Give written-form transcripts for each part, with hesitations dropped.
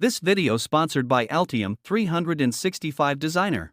This video sponsored by Altium 365 Designer.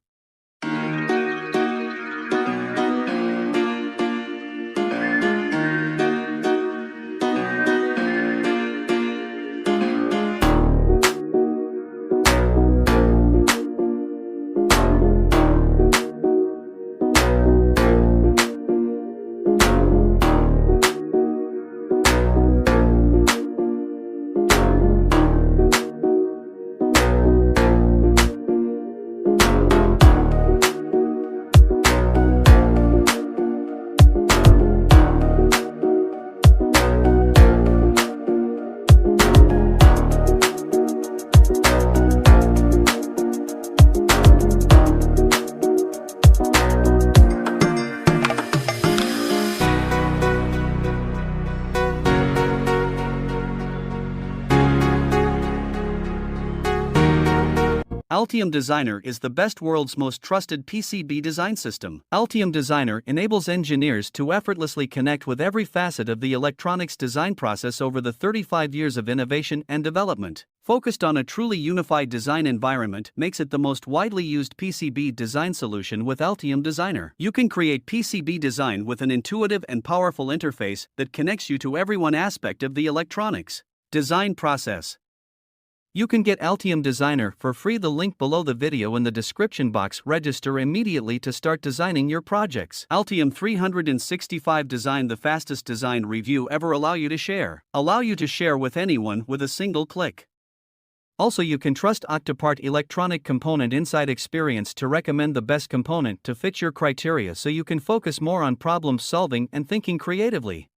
Altium Designer is the best world's most trusted PCB design system. Altium Designer enables engineers to effortlessly connect with every facet of the electronics design process over the 35 years of innovation and development. Focused on a truly unified design environment makes it the most widely used PCB design solution with Altium Designer. You can create PCB design with an intuitive and powerful interface that connects you to every one aspect of the electronics design process. You can get Altium Designer for free. The link below the video in the description box. Register immediately to start designing your projects. Altium 365 Design, the fastest design review ever. Allow you to share with anyone with a single click. Also, you can trust Octopart electronic component inside experience to recommend the best component to fit your criteria so you can focus more on problem solving and thinking creatively.